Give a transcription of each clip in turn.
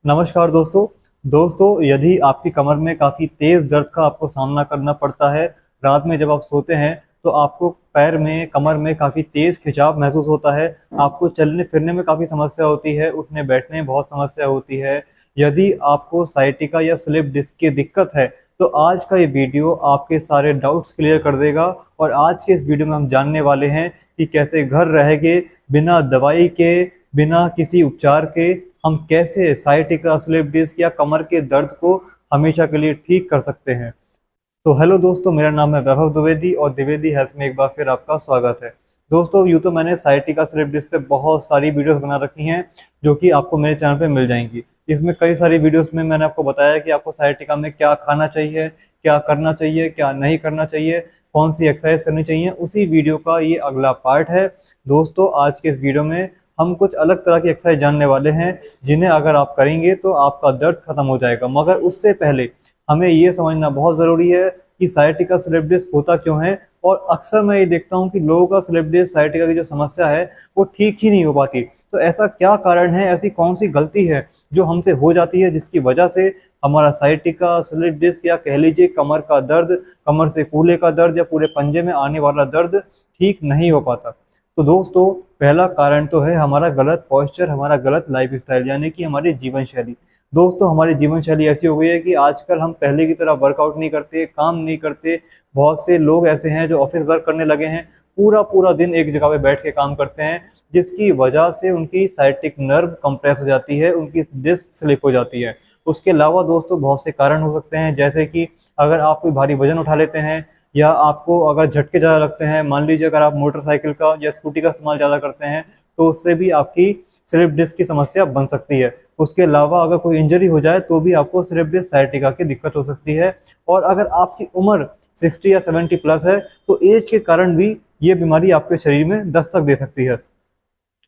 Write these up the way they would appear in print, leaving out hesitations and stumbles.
नमस्कार दोस्तों यदि आपकी कमर में काफ़ी तेज़ दर्द का आपको सामना करना पड़ता है, रात में जब आप सोते हैं तो आपको पैर में, कमर में काफ़ी तेज़ खिंचाव महसूस होता है, आपको चलने फिरने में काफ़ी समस्या होती है, उठने बैठने में बहुत समस्या होती है। यदि आपको साइटिका या स्लिप डिस्क की दिक्कत है, तो आज का ये वीडियो आपके सारे डाउट्स क्लियर कर देगा। और आज के इस वीडियो में हम जानने वाले हैं कि कैसे घर रह के, बिना दवाई के, बिना किसी उपचार के हम कैसे साइटिका, स्लिप डिस्क या कमर के दर्द को हमेशा के लिए ठीक कर सकते हैं। तो हेलो दोस्तों, मेरा नाम है वैभव द्विवेदी और द्विवेदी हेल्थ में एक बार फिर आपका स्वागत है। दोस्तों, यूँ तो मैंने साइटिका, स्लिप डिस्क पे बहुत सारी वीडियोस बना रखी हैं जो कि आपको मेरे चैनल पे मिल जाएंगी। इसमें कई सारी वीडियोस में मैंने आपको बताया कि आपको साइटिका में क्या खाना चाहिए, क्या करना चाहिए, क्या नहीं करना चाहिए, कौन सी एक्सरसाइज करनी चाहिए। उसी वीडियो का ये अगला पार्ट है। दोस्तों, आज के इस वीडियो में हम कुछ अलग तरह की एक्सरसाइज जानने वाले हैं जिन्हें अगर आप करेंगे तो आपका दर्द खत्म हो जाएगा। मगर उससे पहले हमें ये समझना बहुत ज़रूरी है कि साइटिका, स्लिप डिस्क होता क्यों है। और अक्सर मैं ये देखता हूँ कि लोगों का स्लिप डिस्क, साइटिका की जो समस्या है वो ठीक ही नहीं हो पाती। तो ऐसा क्या कारण है, ऐसी कौन सी गलती है जो हमसे हो जाती है जिसकी वजह से हमारा साइटिका, स्लिप डिस्क या कह लीजिए कमर का दर्द, कमर से कूल्हे का दर्द या पूरे पंजे में आने वाला दर्द ठीक नहीं हो पाता। तो दोस्तों, पहला कारण तो है हमारा गलत पॉस्चर, हमारा गलत लाइफस्टाइल, यानी कि हमारी जीवन शैली। दोस्तों, हमारी जीवन शैली ऐसी हो गई है कि आजकल हम पहले की तरह वर्कआउट नहीं करते, काम नहीं करते। बहुत से लोग ऐसे हैं जो ऑफिस वर्क करने लगे हैं, पूरा पूरा दिन एक जगह पे बैठ के काम करते हैं, जिसकी वजह से उनकी साइटिक नर्व कंप्रेस हो जाती है, उनकी डिस्क स्लिप हो जाती है। उसके अलावा दोस्तों बहुत से कारण हो सकते हैं, जैसे कि अगर आप कोई भारी वजन उठा लेते हैं या आपको अगर झटके ज़्यादा लगते हैं, मान लीजिए अगर आप मोटरसाइकिल का या स्कूटी का इस्तेमाल ज़्यादा करते हैं, तो उससे भी आपकी स्लिप डिस्क की समस्या बन सकती है। उसके अलावा अगर कोई इंजरी हो जाए तो भी आपको स्लिप डिस्क, साइटिका की दिक्कत हो सकती है। और अगर आपकी उम्र 60 या 70 प्लस है तो एज के कारण भी ये बीमारी आपके शरीर में दस्तक दे सकती है।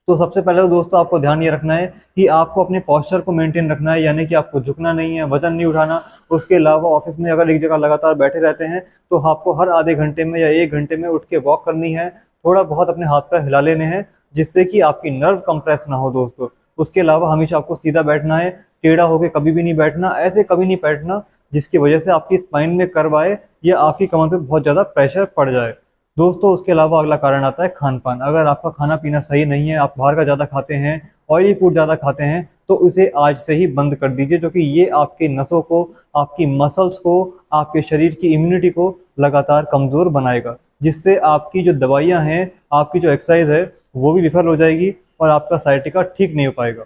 तो सबसे पहले तो दोस्तों आपको ध्यान ये रखना है कि आपको अपने पॉस्चर को मेंटेन रखना है, यानी कि आपको झुकना नहीं है, वजन नहीं उठाना। उसके अलावा ऑफिस में अगर एक जगह लगातार बैठे रहते हैं तो आपको हर आधे घंटे में या 1 घंटे में उठ के वॉक करनी है, थोड़ा बहुत अपने हाथ पैर हिला लेने हैं, जिससे कि आपकी नर्व कंप्रेस ना हो दोस्तों। उसके अलावा हमेशा आपको सीधा बैठना है, टेढ़ा होकर कभी भी नहीं बैठना, ऐसे कभी नहीं बैठना जिसकी वजह से आपकी स्पाइन में कर्व आए या आपकी कमर पे बहुत ज़्यादा प्रेशर पड़ जाए। दोस्तों, उसके अलावा अगला कारण आता है खान पान। अगर आपका खाना पीना सही नहीं है, आप बाहर का ज़्यादा खाते हैं, ऑयली फूड ज़्यादा खाते हैं, तो उसे आज से ही बंद कर दीजिए, जो कि ये आपके नसों को, आपकी मसल्स को, आपके शरीर की इम्यूनिटी को लगातार कमज़ोर बनाएगा, जिससे आपकी जो दवाइयाँ हैं, आपकी जो एक्सरसाइज है वो भी विफल हो जाएगी और आपका साइटिका ठीक नहीं हो पाएगा।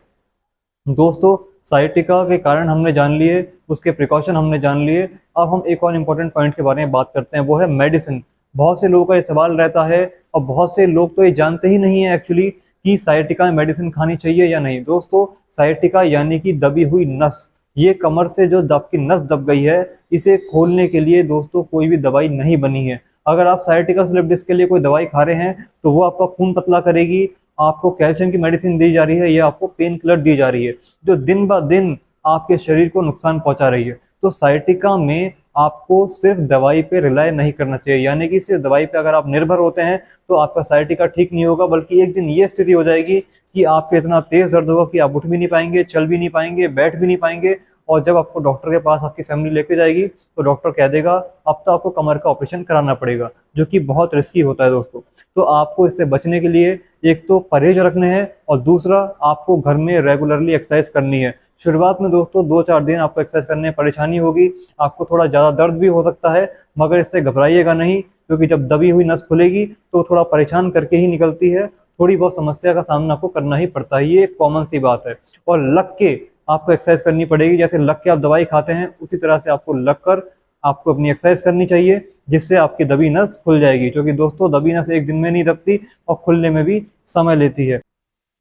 दोस्तों, साइटिका के कारण हमने जान लिए, उसके प्रिकॉशन हमने जान लिए। अब हम एक और इम्पोर्टेंट पॉइंट के बारे में बात करते हैं, वो है मेडिसिन। बहुत से लोगों का ये सवाल रहता है और बहुत से लोग तो ये जानते ही नहीं है एक्चुअली कि साइटिका में मेडिसिन खानी चाहिए या नहीं। दोस्तों, साइटिका यानी कि दबी हुई नस, ये कमर से जो दब की नस दब गई है, इसे खोलने के लिए दोस्तों कोई भी दवाई नहीं बनी है। अगर आप साइटिका स्लिप डिस्क के लिए कोई दवाई खा रहे हैं तो वो आपका खून पतला करेगी, आपको कैल्शियम की मेडिसिन दी जा रही है या आपको पेन किलर दी जा रही है, जो दिन ब दिन आपके शरीर को नुकसान पहुंचा रही है। तो साइटिका में आपको सिर्फ दवाई पे रिलाय नहीं करना चाहिए, यानी कि सिर्फ दवाई पे अगर आप निर्भर होते हैं तो आपका साइटिका ठीक नहीं होगा, बल्कि एक दिन ये स्थिति हो जाएगी कि आपके इतना तेज दर्द होगा कि आप उठ भी नहीं पाएंगे, चल भी नहीं पाएंगे, बैठ भी नहीं पाएंगे। और जब आपको डॉक्टर के पास आपकी फैमिली लेके जाएगी तो डॉक्टर कह देगा अब तो आपको कमर का ऑपरेशन कराना पड़ेगा, जो कि बहुत रिस्की होता है दोस्तों। तो आपको इससे बचने के लिए एक तो परहेज रखने हैं और दूसरा आपको घर में रेगुलरली एक्सरसाइज करनी है। शुरुआत में दोस्तों 2-4 दिन आपको एक्सरसाइज करने में परेशानी होगी, आपको थोड़ा ज़्यादा दर्द भी हो सकता है, मगर इससे घबराइएगा नहीं, क्योंकि जब दबी हुई नस खुलेगी तो थोड़ा परेशान करके ही निकलती है, थोड़ी बहुत समस्या का सामना आपको करना ही पड़ता है, ये एक कॉमन सी बात है। और लग के आपको एक्सरसाइज करनी पड़ेगी, जैसे लग के आप दवाई खाते हैं उसी तरह से आपको लग कर आपको अपनी एक्सरसाइज करनी चाहिए, जिससे आपकी दबी नस खुल जाएगी, क्योंकि दोस्तों दबी नस एक दिन में नहीं दबती और खुलने में भी समय लेती है।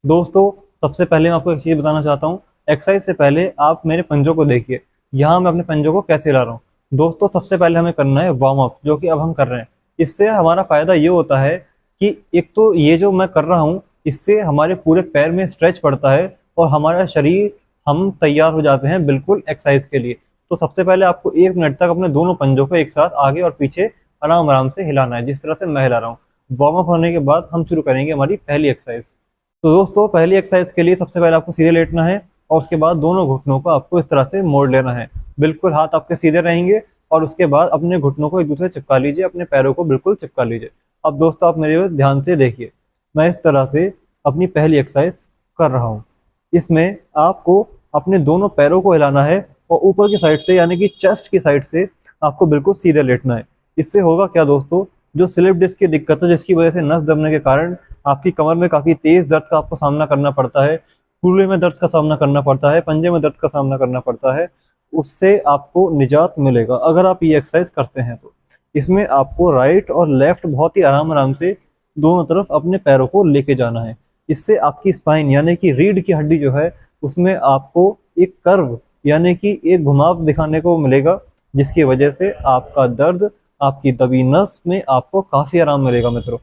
दोस्तों, सबसे पहले मैं आपको एक चीज़ बताना चाहता हूँ, एक्सरसाइज से पहले आप मेरे पंजों को देखिए, यहाँ मैं अपने पंजों को कैसे हिला रहा हूँ। दोस्तों, सबसे पहले हमें करना है वार्म अप, जो कि अब हम कर रहे हैं। इससे हमारा फायदा ये होता है कि एक तो ये जो मैं कर रहा हूँ इससे हमारे पूरे पैर में स्ट्रेच पड़ता है और हमारा शरीर, हम तैयार हो जाते हैं बिल्कुल एक्सरसाइज के लिए। तो सबसे पहले आपको 1 मिनट तक अपने दोनों पंजों को एक साथ आगे और पीछे आराम आराम से हिलाना है, जिस तरह से मैं हिला रहा हूँ। वार्म अप होने के बाद हम शुरू करेंगे हमारी पहली एक्सरसाइज। तो दोस्तों, पहली एक्सरसाइज के लिए सबसे पहले आपको सीधे लेटना है, और उसके बाद दोनों घुटनों को आपको इस तरह से मोड़ लेना है। बिल्कुल हाथ आपके सीधे रहेंगे और उसके बाद अपने घुटनों को एक दूसरे से चिपका लीजिए, अपने पैरों को बिल्कुल चिपका लीजिए। अब दोस्तों आप मेरे ओर ध्यान से देखिए, मैं इस तरह से अपनी पहली एक्सरसाइज कर रहा हूँ। इसमें आपको अपने दोनों पैरों को हिलाना है और ऊपर की साइड से यानी कि चेस्ट की साइड से आपको बिल्कुल सीधे लेटना है। इससे होगा क्या दोस्तों, जो स्लिप डिस्क की दिक्कत है जिसकी वजह से नस दबने के कारण आपकी कमर में काफी तेज दर्द का आपको सामना करना पड़ता है, कूल्हे में दर्द का सामना करना पड़ता है, पंजे में दर्द का सामना करना पड़ता है, उससे आपको निजात मिलेगा अगर आप ये एक्सरसाइज करते हैं तो। इसमें आपको राइट और लेफ्ट बहुत ही आराम आराम से दोनों तरफ अपने पैरों को लेके जाना है। इससे आपकी स्पाइन यानी कि रीढ़ की हड्डी जो है उसमें आपको एक कर्व यानी कि एक घुमाव दिखाने को मिलेगा, जिसकी वजह से आपका दर्द, आपकी दबी नस में आपको काफी आराम मिलेगा मित्रों।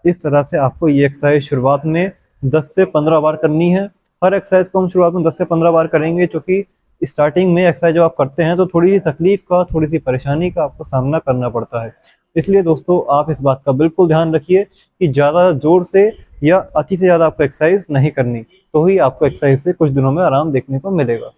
इस तरह से आपको ये एक्सरसाइज शुरुआत में 10 से 15 बार करनी है। हर एक्सरसाइज को हम शुरुआत में 10 से 15 बार करेंगे, क्योंकि स्टार्टिंग में एक्सरसाइज जब आप करते हैं तो थोड़ी सी तकलीफ का, थोड़ी सी परेशानी का आपको सामना करना पड़ता है। इसलिए दोस्तों आप इस बात का बिल्कुल ध्यान रखिए कि ज़्यादा जोर से या अति से ज़्यादा आपको एक्सरसाइज नहीं करनी, तो ही आपको एक्सरसाइज से कुछ दिनों में आराम देखने को मिलेगा।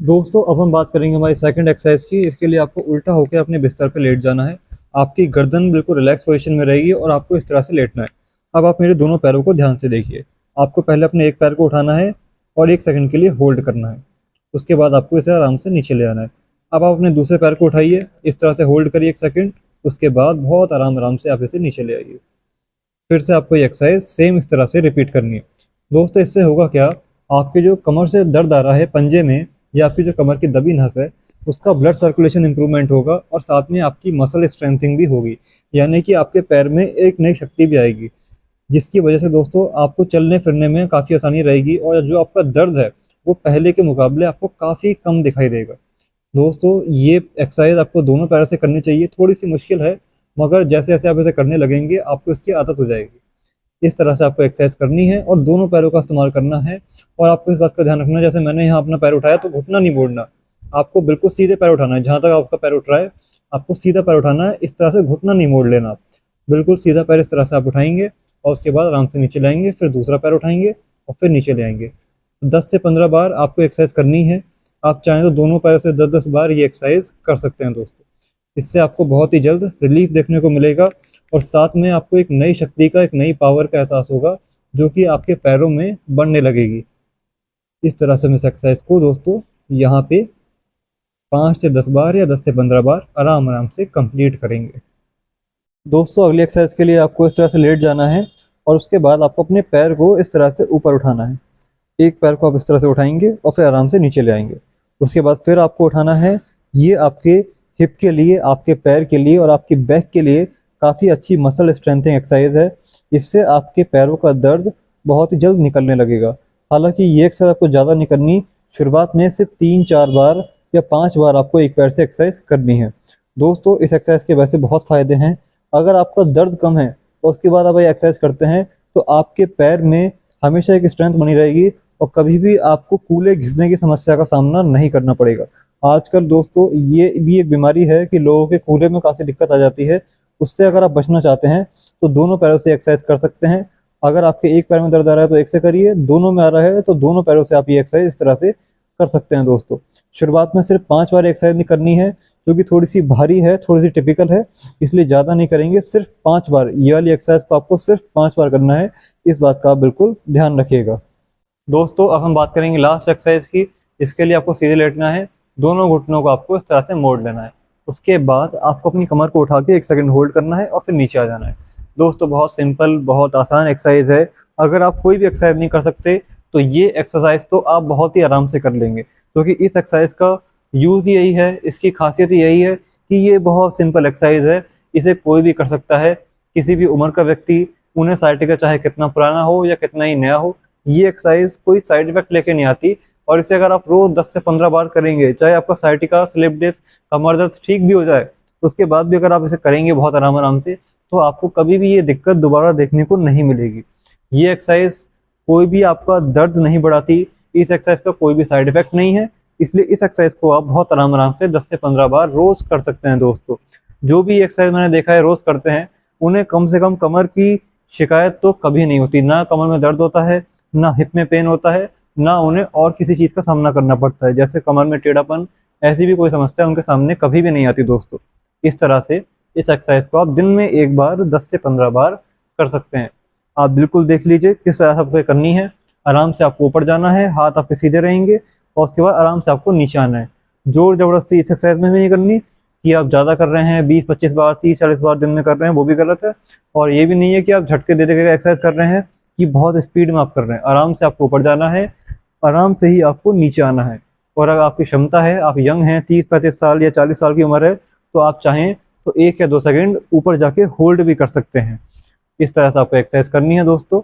दोस्तों अब हम बात करेंगे हमारी सेकंड एक्सरसाइज की। इसके लिए आपको उल्टा होकर अपने बिस्तर पर लेट जाना है। आपकी गर्दन बिल्कुल रिलैक्स पोजीशन में रहेगी और आपको इस तरह से लेटना है। अब आप मेरे दोनों पैरों को ध्यान से देखिए। आपको पहले अपने एक पैर को उठाना है और 1 सेकंड के लिए होल्ड करना है। उसके बाद आपको इसे आराम से नीचे ले आना है। अब आप अपने दूसरे पैर को उठाइए, इस तरह से होल्ड करिए 1 सेकंड। उसके बाद बहुत आराम आराम से आप इसे नीचे ले आइए। फिर से आपको ये एक्सरसाइज सेम इस तरह से रिपीट करनी है। दोस्तों इससे होगा क्या, आपके जो कमर से दर्द आ रहा है पंजे में या आपकी जो कमर की दबी नस है उसका ब्लड सर्कुलेशन इंप्रूवमेंट होगा और साथ में आपकी मसल स्ट्रेंथिंग भी होगी, यानी कि आपके पैर में एक नई शक्ति भी आएगी, जिसकी वजह से दोस्तों आपको चलने फिरने में काफ़ी आसानी रहेगी और जो आपका दर्द है वो पहले के मुकाबले आपको काफ़ी कम दिखाई देगा। दोस्तों ये एक्सरसाइज आपको दोनों पैरों से करनी चाहिए। थोड़ी सी मुश्किल है, मगर जैसे जैसे आप इसे करने लगेंगे आपको इसकी आदत हो जाएगी। इस तरह से आपको एक्सरसाइज करनी है और दोनों पैरों का इस्तेमाल करना है। और आपको इस बात का ध्यान रखना है, जैसे मैंने यहाँ अपना पैर उठाया तो घुटना नहीं मोड़ना, आपको बिल्कुल सीधे पैर उठाना है। जहाँ तक आपका पैर उठ रहा है आपको सीधा पैर उठाना है, इस तरह से घुटना नहीं मोड़ लेना। आप बिल्कुल सीधा पैर इस तरह से आप उठाएंगे और उसके बाद आराम से नीचे लाएंगे, फिर दूसरा पैर उठाएंगे और फिर नीचे ले आएंगे। 10 से 15 बार आपको एक्सरसाइज करनी है। आप चाहें तो दोनों पैरों से 10-10 बार ये एक्सरसाइज कर सकते हैं दोस्तों। इससे आपको बहुत ही जल्द रिलीफ देखने को मिलेगा और साथ में आपको एक नई शक्ति का, एक नई पावर का एहसास होगा जो कि आपके पैरों में बढ़ने लगेगी। इस तरह से हम इस एक्सरसाइज को दोस्तों यहाँ पे 5 से 10 बार या 10 से 15 बार आराम आराम से कंप्लीट करेंगे। दोस्तों अगली एक्सरसाइज के लिए आपको इस तरह से लेट जाना है और उसके बाद आपको अपने पैर को इस तरह से ऊपर उठाना है। एक पैर को आप इस तरह से उठाएंगे और फिर आराम से नीचे ले आएंगे। उसके बाद फिर आपको उठाना है। ये आपके हिप के लिए, आपके पैर के लिए और आपकी बैक के लिए काफ़ी अच्छी मसल स्ट्रेंथिंग एक्सरसाइज है। इससे आपके पैरों का दर्द बहुत ही जल्द निकलने लगेगा। हालांकि ये एक्सरसाइज आपको ज़्यादा नहीं करनी, शुरुआत में सिर्फ 3-4 बार या 5 बार आपको एक पैर से एक्सरसाइज करनी है। दोस्तों इस एक्सरसाइज के वैसे बहुत फ़ायदे हैं। अगर आपका दर्द कम है और उसके बाद आप ये एक्सरसाइज करते हैं तो आपके पैर में हमेशा एक स्ट्रेंथ बनी रहेगी और कभी भी आपको कूल्हे घिसने की समस्या का सामना नहीं करना पड़ेगा। आजकल दोस्तों ये भी एक बीमारी है कि लोगों के कूल्हे में काफ़ी दिक्कत आ जाती है। उससे अगर आप बचना चाहते हैं तो दोनों पैरों से एक्सरसाइज कर सकते हैं। अगर आपके एक पैर में दर्द आ रहा है तो एक से करिए, दोनों में आ रहा है तो दोनों पैरों से आप ये एक्सरसाइज इस तरह से कर सकते हैं। दोस्तों शुरुआत में सिर्फ 5 बार एक्सरसाइज नहीं करनी है, क्योंकि थोड़ी सी भारी है, थोड़ी सी टिपिकल है, इसलिए ज़्यादा नहीं करेंगे। सिर्फ 5 बार ये वाली एक्सरसाइज को आपको सिर्फ 5 बार करना है। इस बात का आप बिल्कुल ध्यान रखिएगा। दोस्तों अब हम बात करेंगे लास्ट एक्सरसाइज की। इसके लिए आपको सीधे लेटना है, दोनों घुटनों को आपको इस तरह से मोड़ लेना है। उसके बाद आपको अपनी कमर को उठा के 1 सेकंड होल्ड करना है और फिर नीचे आ जाना है। दोस्तों बहुत सिंपल, बहुत आसान एक्सरसाइज है। अगर आप कोई भी एक्सरसाइज नहीं कर सकते तो ये एक्सरसाइज तो आप बहुत ही आराम से कर लेंगे, क्योंकि इस एक्सरसाइज का यूज़ यही है, इसकी खासियत यही है कि ये बहुत सिंपल एक्सरसाइज है। इसे कोई भी कर सकता है, किसी भी उम्र का व्यक्ति, उन्हें साइटिका चाहे कितना पुराना हो या कितना ही नया हो, ये एक्सरसाइज कोई साइड इफेक्ट लेके नहीं आती। और इसे अगर आप रोज 10 से 15 बार करेंगे, चाहे आपका साइटिका, स्लिप डिस्क, कमर दर्द ठीक भी हो जाए, उसके बाद भी अगर आप इसे करेंगे बहुत आराम आराम से, तो आपको कभी भी ये दिक्कत दोबारा देखने को नहीं मिलेगी। ये एक्सरसाइज कोई भी आपका दर्द नहीं बढ़ाती, इस एक्सरसाइज का कोई भी साइड इफेक्ट नहीं है। इसलिए इस एक्सरसाइज को आप बहुत आराम आराम से 10 से 15 बार रोज कर सकते हैं। दोस्तों जो भी एक्सरसाइज मैंने देखा है रोज करते हैं, उन्हें कम से कम कमर की शिकायत तो कभी नहीं होती। ना कमर में दर्द होता है, ना हिप में पेन होता है, ना उन्हें और किसी चीज़ का सामना करना पड़ता है, जैसे कमर में टेढ़ापन, ऐसी भी कोई समस्या उनके सामने कभी भी नहीं आती दोस्तों। इस तरह से इस एक्सरसाइज को आप दिन में एक बार 10 से 15 बार कर सकते हैं। आप बिल्कुल देख लीजिए किस तरह से आपको ये करनी है। आराम से आपको ऊपर जाना है, हाथ आपके सीधे रहेंगे और उसके बाद आराम से आपको नीचे आना है। जोर ज़बरदस्ती इस एक्सरसाइज में भी नहीं करनी कि आप ज़्यादा कर रहे हैं, 20-25 बार, 30-40 बार दिन में कर रहे हैं, वो भी गलत है। और ये भी नहीं है कि आप झटके दे के एक्सरसाइज कर रहे हैं कि बहुत स्पीड में आप कर रहे हैं। आराम से आपको ऊपर जाना है, आराम से ही आपको नीचे आना है। और अगर आपकी क्षमता है, आप यंग हैं, 30-35 साल या 40 साल की उम्र है, तो आप चाहें तो 1 या 2 सेकंड ऊपर जाके होल्ड भी कर सकते हैं। इस तरह से आपको एक्सरसाइज करनी है दोस्तों।